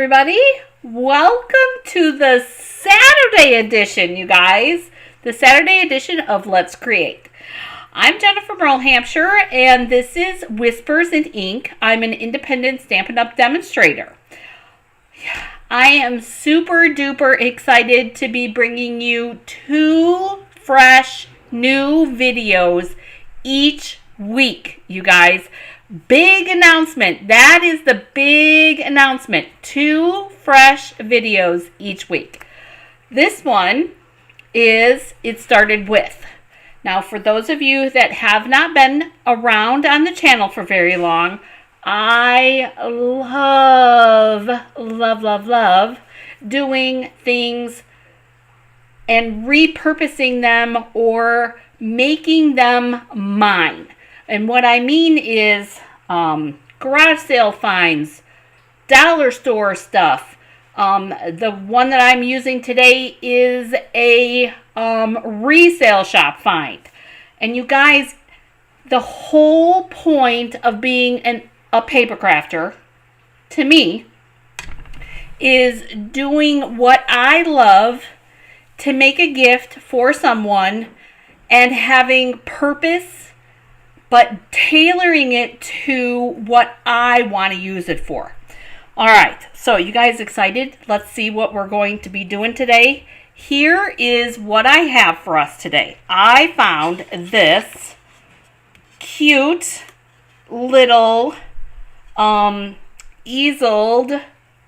everybody. Welcome to the Saturday edition, you guys. The Saturday edition of Let's Create. I'm Jennifer from Rural Hampshire, and this is Whispers in Ink. I'm an independent Stampin' Up! Demonstrator. I am super duper excited to be bringing you 2 fresh new videos each week, you guys. Big announcement. That is the big announcement. 2 fresh videos each week. This one is It Started With. Now, for those of you that have not been around on the channel for very long, I love doing things and repurposing them or making them mine. And what I mean is garage sale finds, dollar store stuff. The one that I'm using today is a resale shop find. And you guys, the whole point of being a paper crafter, to me, is doing what I love to make a gift for someone and having purpose, but tailoring it to what I want to use it for. All right, so you guys excited? Let's see what we're going to be doing today. Here is what I have for us today. I found this cute little easeled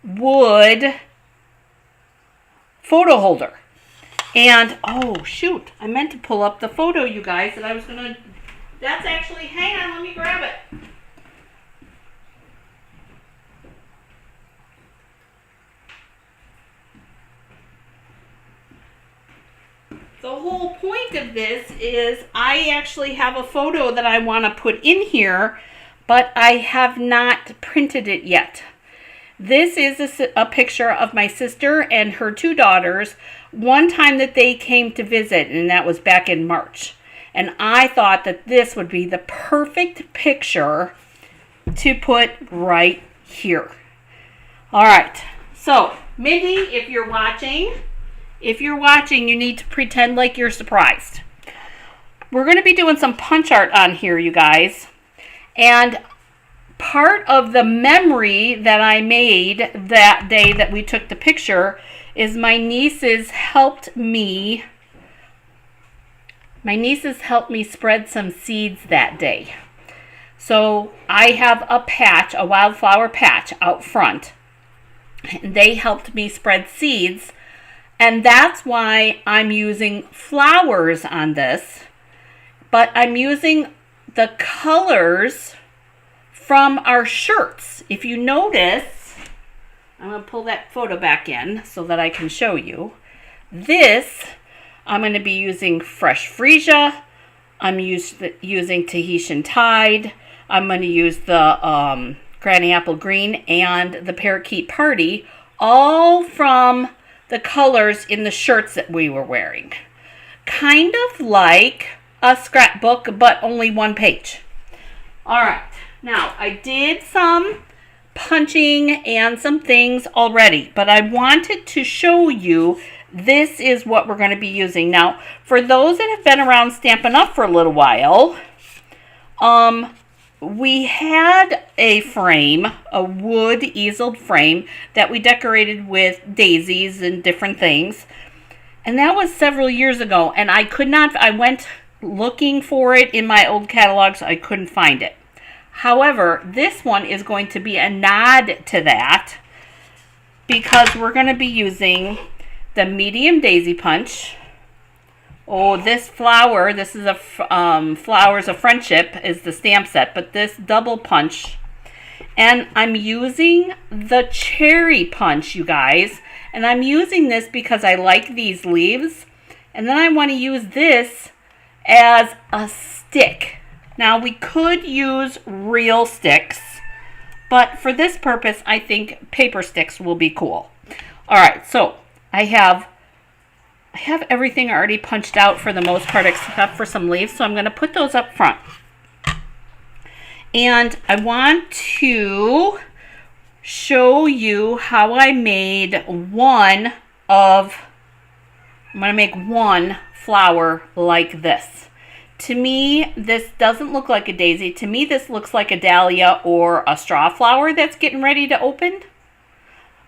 wood photo holder. And, oh shoot, I meant to pull up the photo, you guys, that I was going to... That's actually, hang on, let me grab it. The whole point of this is I actually have a photo that I want to put in here, but I have not printed it yet. This is a picture of my sister and her 2 daughters, one time that they came to visit, and that was back in March. And I thought that this would be the perfect picture to put right here. All right. So, Mindy, if you're watching, you need to pretend like you're surprised. We're going to be doing some punch art on here, you guys. And part of the memory that I made that day that we took the picture is my nieces helped me spread some seeds that day. So I have a patch, a wildflower patch out front. And they helped me spread seeds. And that's why I'm using flowers on this. But I'm using the colors from our shirts. If you notice, I'm going to pull that photo back in so that I can show you. This, I'm going to be using Fresh Freesia. I'm using Tahitian Tide. I'm going to use the Granny Apple Green and the Parakeet Party, all from the colors in the shirts that we were wearing. Kind of like a scrapbook, but only 1 page. All right. Now, I did some punching and some things already, but I wanted to show you this is what we're going to be using. Now, for those that have been around Stampin' Up! For a little while, we had a frame, a wood easeled frame that we decorated with daisies and different things. And that was several years ago, and I went looking for it in my old catalogs. I couldn't find it. However, this one is going to be a nod to that because we're going to be using the medium daisy punch. Oh, this flower, this is a Flowers of Friendship is the stamp set, but this double punch. And I'm using the cherry punch, you guys. And I'm using this because I like these leaves. And then I want to use this as a stick. Now, we could use real sticks, but for this purpose, I think paper sticks will be cool. All right, so I have everything already punched out for the most part except for some leaves, so I'm going to put those up front. And I want to show you how I made I'm going to make one flower like this. To me, this doesn't look like a daisy. To me, this looks like a dahlia or a straw flower that's getting ready to open.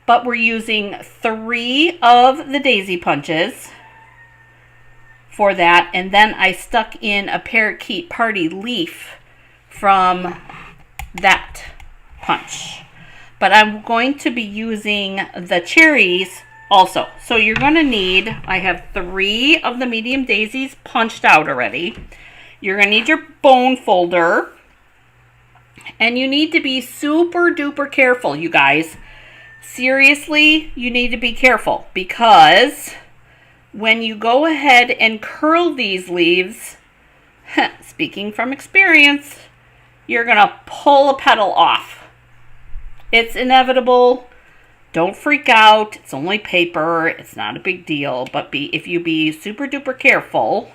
But we're using 3 of the daisy punches for that. And then I stuck in a parakeet party leaf from that punch. But I'm going to be using the cherries also. So you're going to need, I have 3 of the medium daisies punched out already. You're going to need your bone folder. And you need to be super duper careful, you guys. Seriously, you need to be careful because when you go ahead and curl these leaves, speaking from experience, you're going to pull a petal off. It's inevitable. Don't freak out. It's only paper. It's not a big deal. But if you be super duper careful,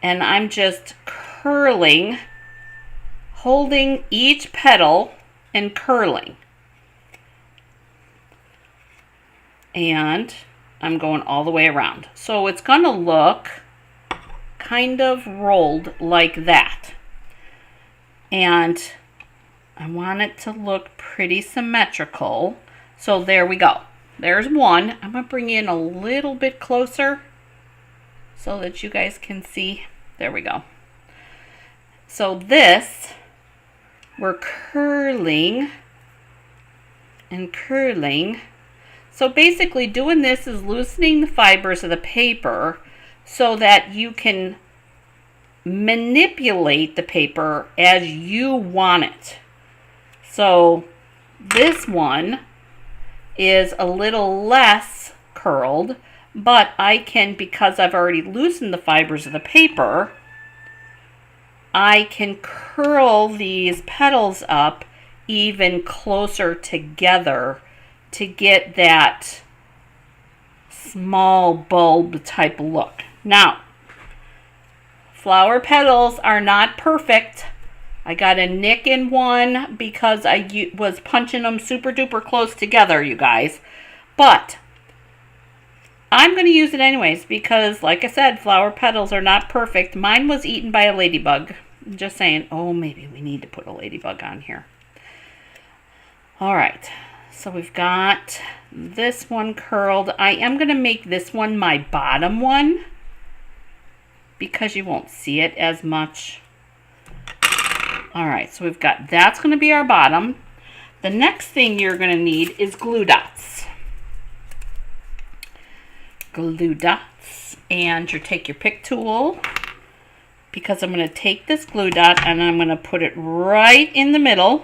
and I'm just curling, holding each petal and curling. And I'm going all the way around. So it's going to look kind of rolled like that. And I want it to look pretty symmetrical. So there we go. There's one. I'm going to bring in a little bit closer so that you guys can see. There we go. So this, we're curling and curling. So basically doing this is loosening the fibers of the paper so that you can manipulate the paper as you want it. So this one is a little less curled, but I can, because I've already loosened the fibers of the paper, I can curl these petals up even closer together to get that small bulb type look. Now, flower petals are not perfect. I got a nick in one because I was punching them super duper close together, you guys. But I'm going to use it anyways because, like I said, flower petals are not perfect. Mine was eaten by a ladybug. I'm just saying, oh, maybe we need to put a ladybug on here. All right. So we've got this one curled. I am going to make this one my bottom one because you won't see it as much. All right, so we've got, that's going to be our bottom. The next thing you're going to need is glue dots. Glue dots, and you take your pick tool because I'm going to take this glue dot and I'm going to put it right in the middle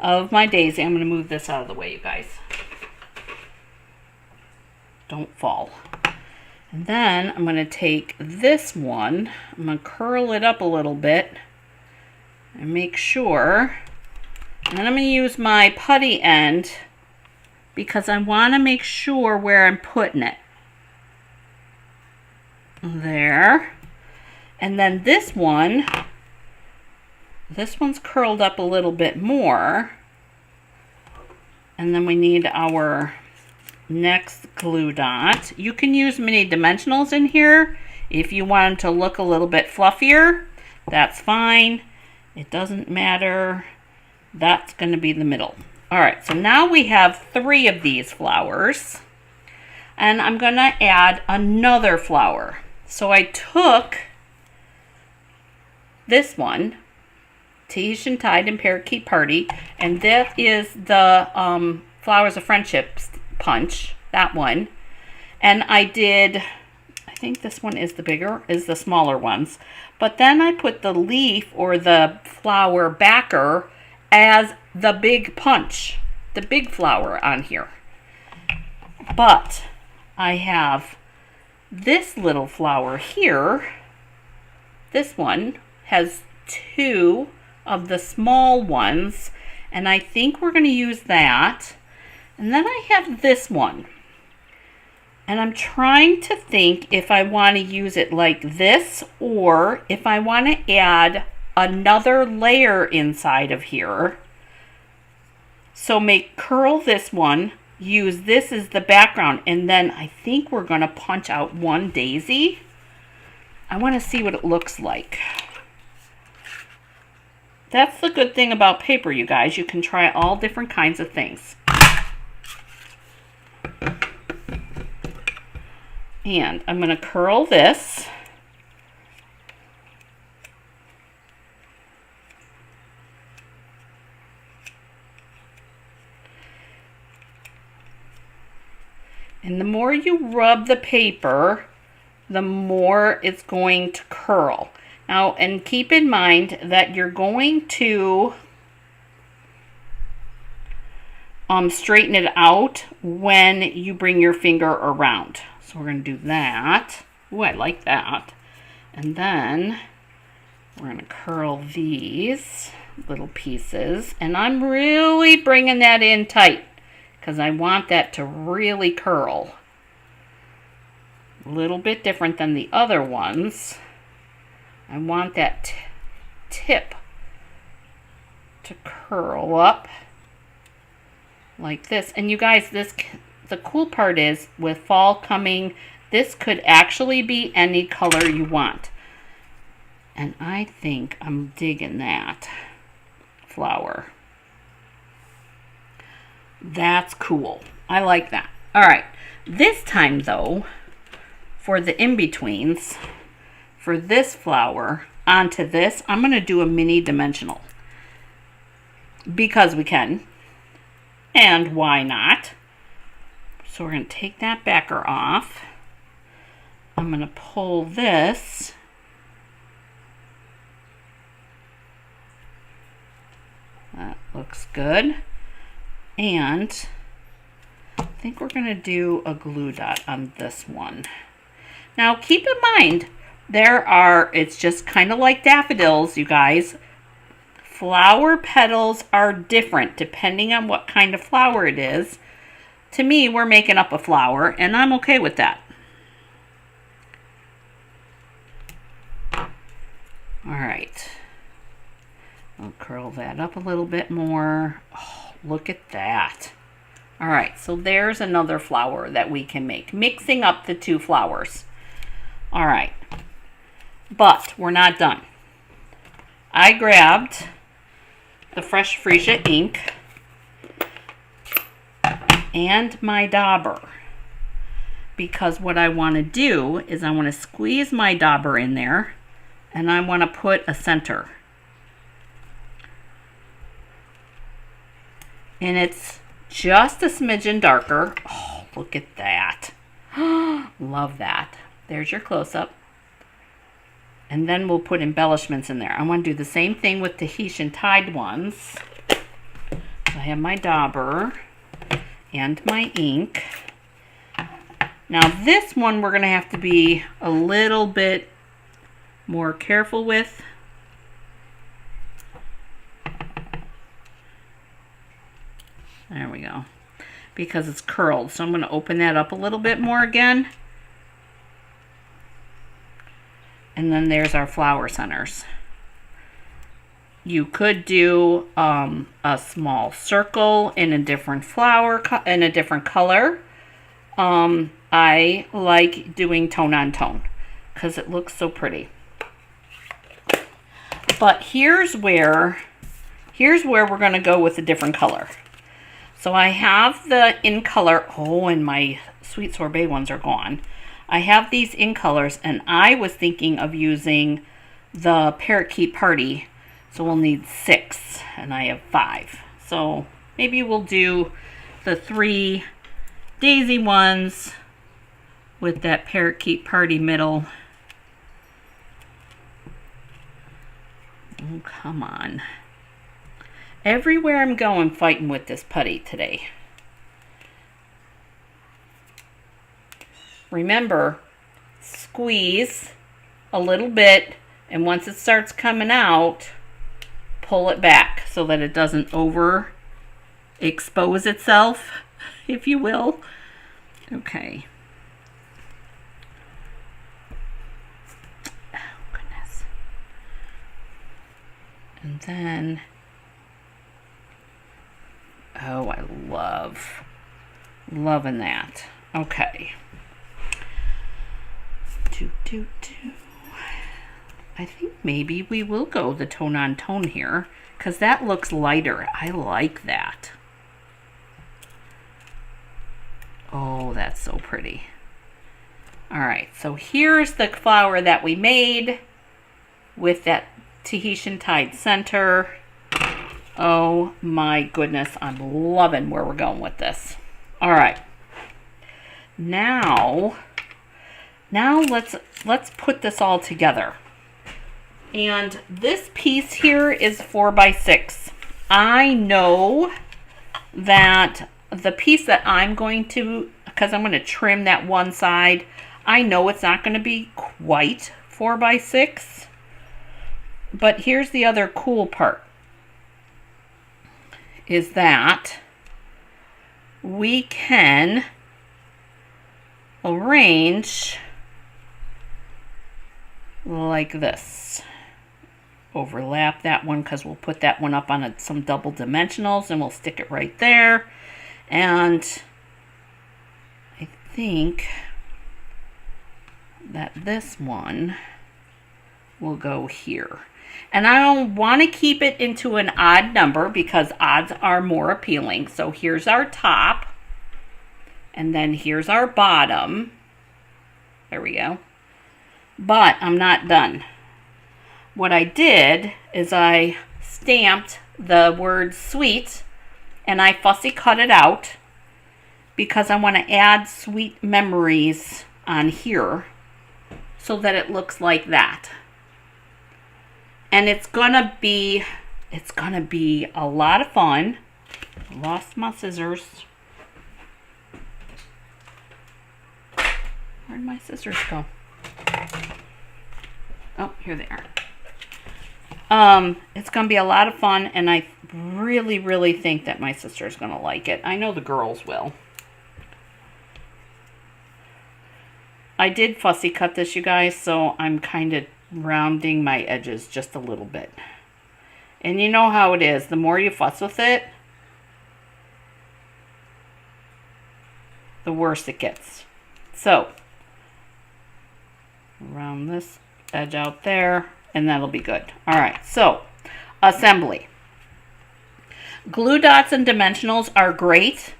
of my daisy. I'm going to move this out of the way, you guys. Don't fall. And then I'm going to take this one, I'm going to curl it up a little bit and make sure. And then I'm going to use my putty end because I want to make sure where I'm putting it. There. And then this one's curled up a little bit more. And then we need our next glue dot. You can use mini dimensionals in here if you want them to look a little bit fluffier. That's fine. It doesn't matter. That's going to be the middle. All right, so now we have 3 of these flowers. And I'm going to add another flower. So I took this one, Tahitian Tide and Parakeet Party, and that is the Flowers of Friendship punch, that one. And I did, I think this one is the smaller ones. But then I put the leaf or the flower backer as the big punch, the big flower on here. But I have this little flower here. This one has 2 of the small ones, and I think we're going to use that. And then I have this one. And I'm trying to think if I want to use it like this or if I want to add another layer inside of here So curl this one, use this as the background, and then I think we're going to punch out one daisy. I want to see what it looks like. That's the good thing about paper, you guys. You can try all different kinds of things. And I'm going to curl this. And the more you rub the paper, the more it's going to curl. Now, and keep in mind that you're going to straighten it out when you bring your finger around. So we're going to do that. Ooh, I like that. And then we're going to curl these little pieces. And I'm really bringing that in tight because I want that to really curl. A little bit different than the other ones. I want that tip to curl up like this. And you guys, the cool part is with fall coming, this could actually be any color you want. And I think I'm digging that flower. That's cool. I like that. All right. This time though, for the in-betweens, for this flower onto this, I'm going to do a mini dimensional. Because we can. And why not? So we're going to take that backer off. I'm going to pull this. That looks good. And I think we're going to do a glue dot on this one. Now keep in mind, it's just kind of like daffodils, you guys. Flower petals are different depending on what kind of flower it is. To me, we're making up a flower, and I'm okay with that. All right. I'll curl that up a little bit more. Oh, look at that. All right, so there's another flower that we can make, mixing up the two flowers. All right, but we're not done. I grabbed the Fresh Freesia ink and my dauber, because what I want to do is I want to squeeze my dauber in there, and I want to put a center. And it's just a smidgen darker. Oh, look at that. Love that. There's your close-up. And then we'll put embellishments in there. I want to do the same thing with Tahitian Tide ones. I have my dauber and my ink. Now this one we're going to have to be a little bit more careful with. There we go. Because it's curled. So I'm going to open that up a little bit more again. And then there's our flower centers. You could do a small circle in a different flower, in a different color. I like doing tone on tone because it looks so pretty. But here's where we're going to go with a different color. So I have the in color. Oh, and my sweet sorbet ones are gone. I have these in colors, and I was thinking of using the Parakeet Party. So we'll need 6, and I have 5. So maybe we'll do the 3 daisy ones with that Parakeet Party middle. Oh, come on. Everywhere I'm going, fighting with this putty today. Remember, squeeze a little bit, and once it starts coming out, pull it back so that it doesn't over expose itself, if you will. Okay. Oh, goodness. And then, Oh, I loving that. Okay. I think maybe we will go the tone on tone here because that looks lighter. I like that. Oh, that's so pretty. All right, so here's the flower that we made with that Tahitian tied center. Oh my goodness, I'm loving where we're going with this. All right, now let's put this all together. And this piece here is 4x6. I know that the piece that I'm going to, because I'm going to trim that one side, I know it's not going to be quite 4x6. But here's the other cool part, is that we can arrange like this. Overlap that one because we'll put that one up on some double dimensionals and we'll stick it right there. And I think that this one will go here. And I don't want to keep it into an odd number because odds are more appealing. So here's our top. And then here's our bottom. There we go. But I'm not done. What I did is I stamped the word sweet and I fussy cut it out because I want to add sweet memories on here so that it looks like that. And it's gonna be a lot of fun. I lost my scissors. Where'd my scissors go? Oh, here they are. It's going to be a lot of fun, and I really, really think that my sister's going to like it. I know the girls will. I did fussy cut this, you guys, so I'm kind of rounding my edges just a little bit. And you know how it is. The more you fuss with it, the worse it gets. So, round this edge out there. And that'll be good. All right, so assembly. Glue dots and dimensionals are great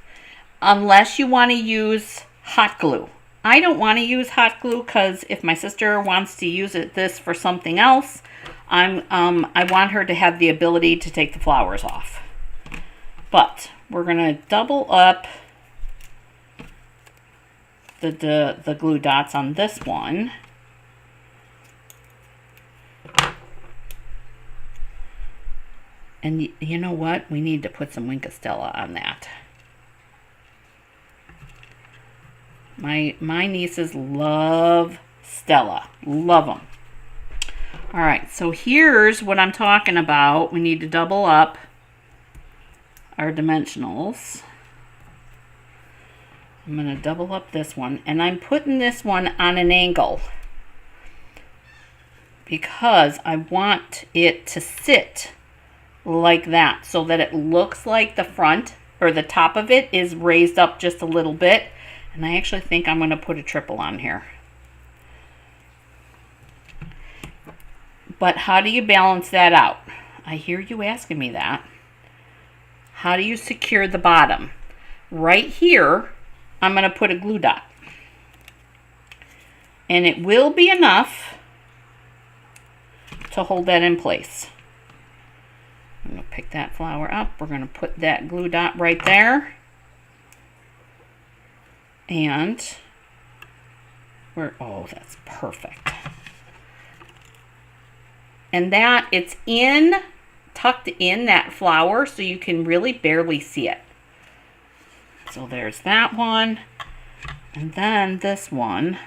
unless you want to use hot glue. I don't want to use hot glue because if my sister wants to use this for something else, I want her to have the ability to take the flowers off. But we're going to double up the glue dots on this one. And you know what? We need to put some Wink of Stella on that. My nieces love Stella. Love them. All right, so here's what I'm talking about. We need to double up our dimensionals. I'm going to double up this one. And I'm putting this one on an angle because I want it to sit like that so that it looks like the front or the top of it is raised up just a little bit. And I actually think I'm going to put a triple on here. But how do you balance that out? I hear you asking me that. How do you secure the bottom? Right here, I'm going to put a glue dot. And it will be enough to hold that in place. I'm going to pick that flower up. We're going to put that glue dot right there. And oh, that's perfect. And that it's tucked in that flower so you can really barely see it. So there's that one. And then this one,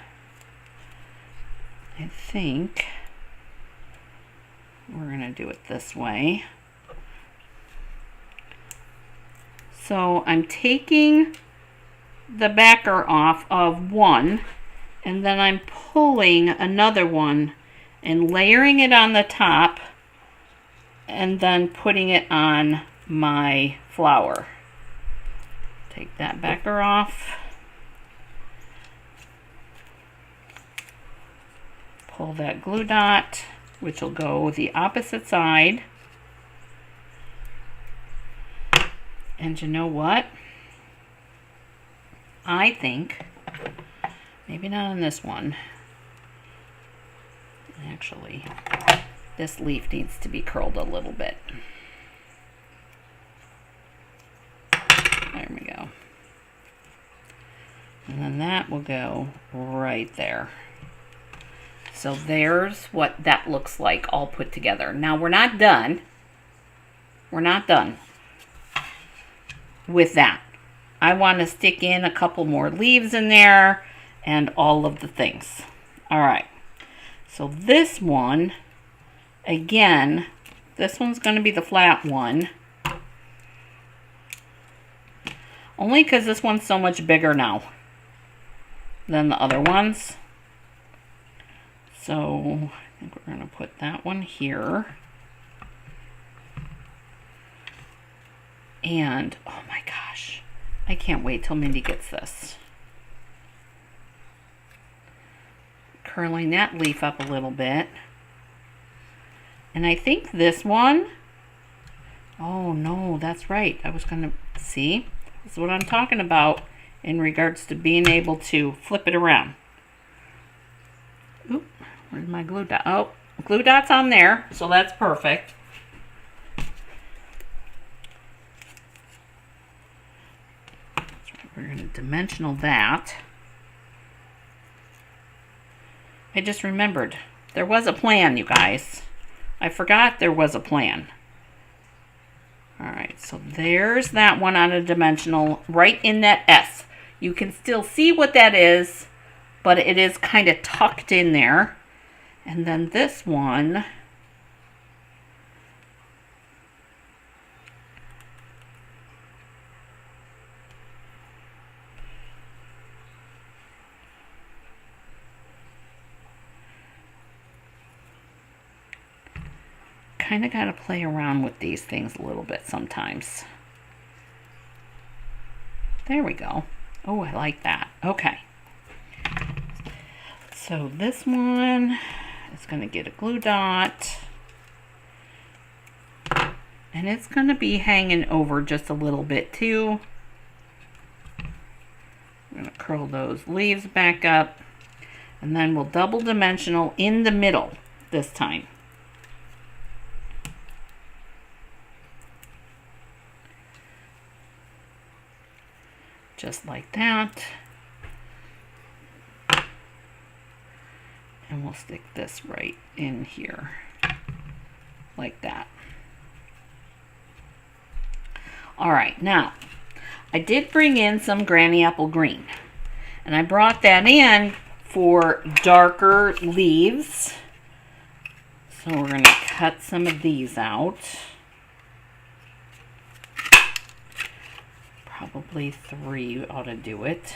I think we're going to do it this way. So I'm taking the backer off of one, and then I'm pulling another one and layering it on the top, and then putting it on my flower. Take that backer off. Pull that glue dot, which will go the opposite side. And you know what? I think, maybe not on this one. Actually, this leaf needs to be curled a little bit. There we go. And then that will go right there. So there's what that looks like all put together. Now we're not done. We're not done with that. I want to stick in a couple more leaves in there and all of the things. All right. So this one, again, this one's going to be the flat one. Only because this one's so much bigger now than the other ones. So I think we're going to put that one here. And, oh my gosh, I can't wait till Mindy gets this. Curling that leaf up a little bit. And I think this one, oh no, that's right. I was going to, see, this is what I'm talking about in regards to being able to flip it around. Oop, where's my glue dot? Oh, glue dot's on there, so that's perfect. That's right, we're going to dimensional that. I just remembered, there was a plan, you guys. I forgot there was a plan. All right, so there's that one on a dimensional, right in that S. You can still see what that is, but it is kind of tucked in there. And then this one, kind of got to play around with these things a little bit sometimes. There we go. Oh, I like that. Okay. So this one is going to get a glue dot. And it's going to be hanging over just a little bit too. I'm going to curl those leaves back up. And then we'll double dimensional in the middle this time. Just like that. And we'll stick this right in here, like that. All right, now, I did bring in some Granny Apple Green, and I brought that in for darker leaves. So we're going to cut some of these out. Probably 3 ought to do it.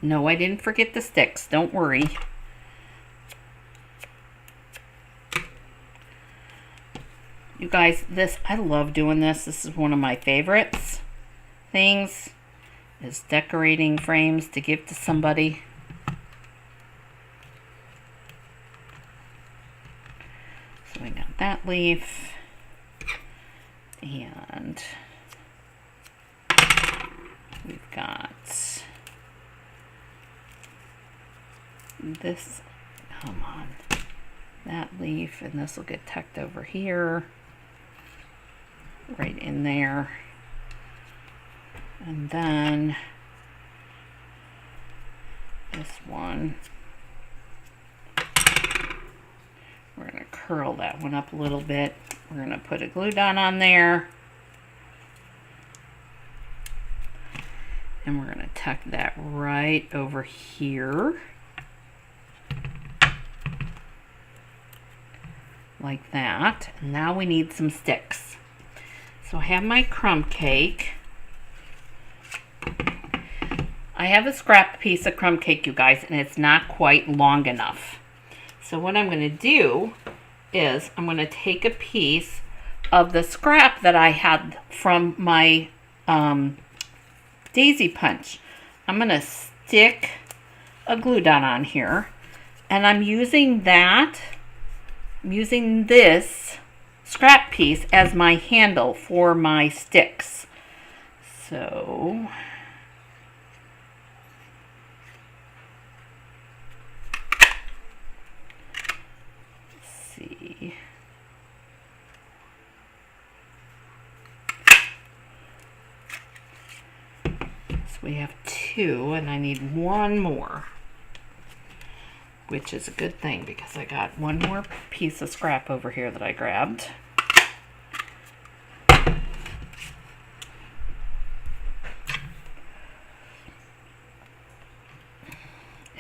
No, I didn't forget the sticks. Don't worry. You guys, I love doing this. This is one of my favorites things, is decorating frames to give to somebody. So we got that leaf. And we've got this, come on, that leaf, and this will get tucked over here, right in there. And then this one, we're going to curl that one up a little bit. We're going to put a glue dot on there. And we're going to tuck that right over here. Like that. And now we need some sticks. So I have my crumb cake. I have a scrap piece of crumb cake, you guys, and it's not quite long enough. So what I'm going to do is I'm going to take a piece of the scrap that I had from my daisy punch. I'm going to stick a glue dot on here, and I'm using this scrap piece as my handle for my sticks. So let's see. So we have 2, and I need 1 more, which is a good thing because I got 1 more piece of scrap over here that I grabbed.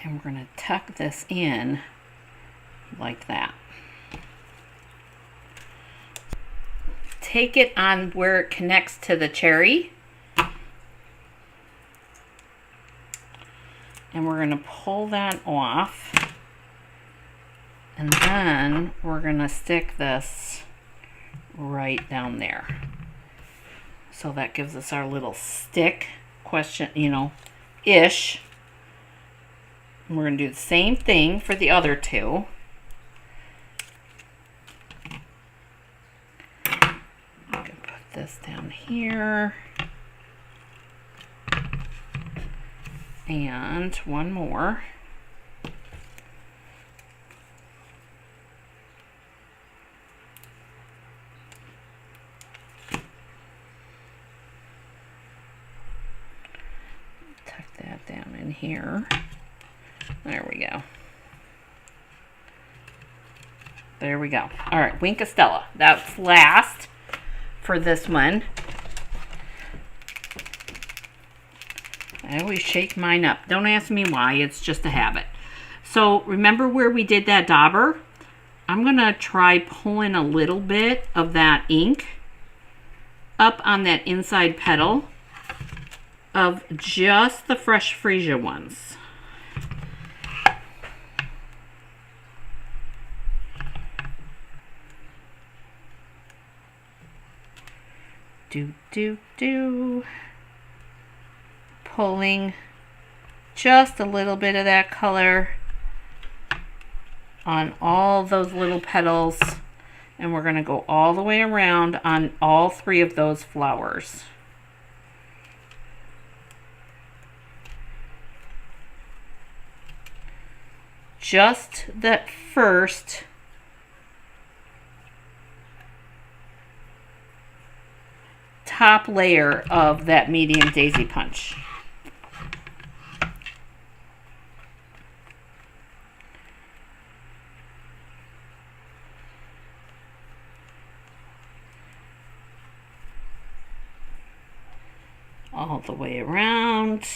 And we're going to tuck this in like that. Take it on where it connects to the cherry. And we're going to pull that off. And then we're going to stick this right down there. So that gives us our little stick question, ish. And we're going to do the same thing for the other 2. I'm going to put this down here. And 1 more. Tuck that down in here. There we go. There we go. All right, Wink of Stella. That's last for this one. I always shake mine up. Don't ask me why. It's just a habit. So remember where we did that dauber? I'm going to try pulling a little bit of that ink up on that inside petal of just the fresh freesia ones. Pulling just a little bit of that color on all those little petals, and we're going to go all the way around on all 3 of those flowers. Just that first top layer of that medium daisy punch. All the way around.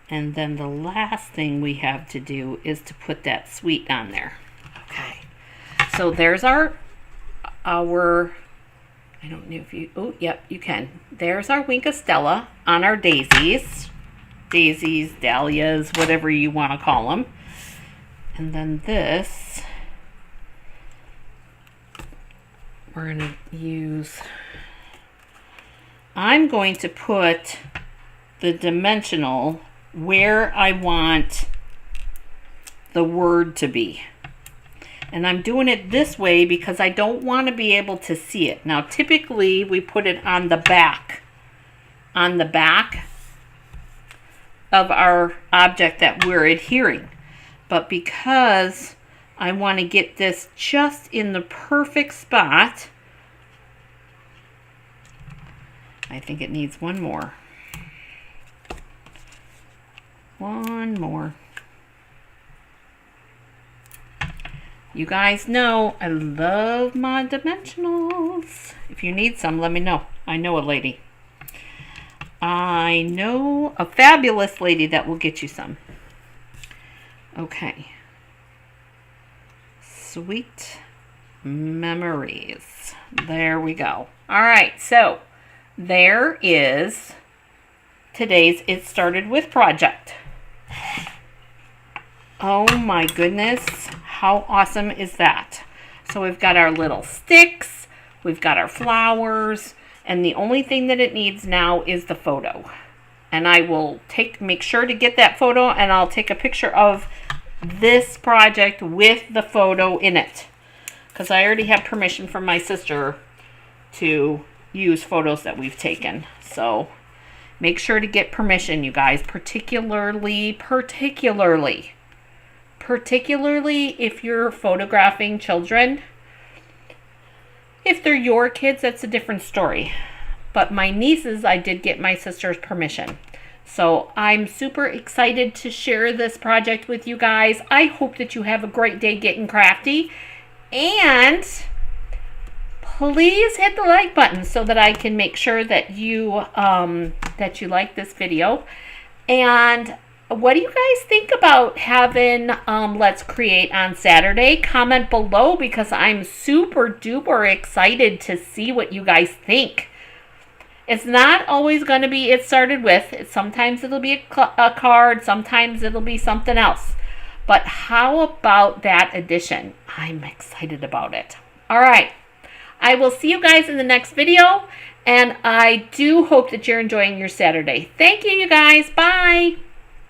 And then the last thing we have to do is to put that sweet on there. Okay. So there's our I don't know if you, oh, yep, you can. There's our Wink of Stella on our daisies. Daisies, dahlias, whatever you want to call them. And then this, we're going to use, I'm going to put the dimensional where I want the word to be. And I'm doing it this way because I don't want to be able to see it. Now, typically, we put it on the back of our object that we're adhering. But because I want to get this just in the perfect spot, I think it needs 1 more. 1 more. You guys know I love my dimensionals. If you need some, let me know. I know a lady. I know a fabulous lady that will get you some. Okay. Sweet memories. There we go. All right, so there is today's It Started With project. Oh my goodness. How awesome is that? So we've got our little sticks, We've got our flowers, and the only thing that it needs now is the photo. And I will make sure to get that photo, and I'll take a picture of this project with the photo in it, because I already have permission from my sister to use photos that we've taken. So make sure to get permission, you guys, particularly if you're photographing children. If they're your kids, that's a different story. But my nieces, I did get my sister's permission. So I'm super excited to share this project with you guys. I hope that you have a great day getting crafty. And please hit the like button so that I can make sure that you like this video. And what do you guys think about having Let's Create on Saturday? Comment below, because I'm super duper excited to see what you guys think. It's not always going to be It Started With. Sometimes it'll be a card. Sometimes it'll be something else. But how about that edition? I'm excited about it. All right. I will see you guys in the next video. And I do hope that you're enjoying your Saturday. Thank you, you guys. Bye.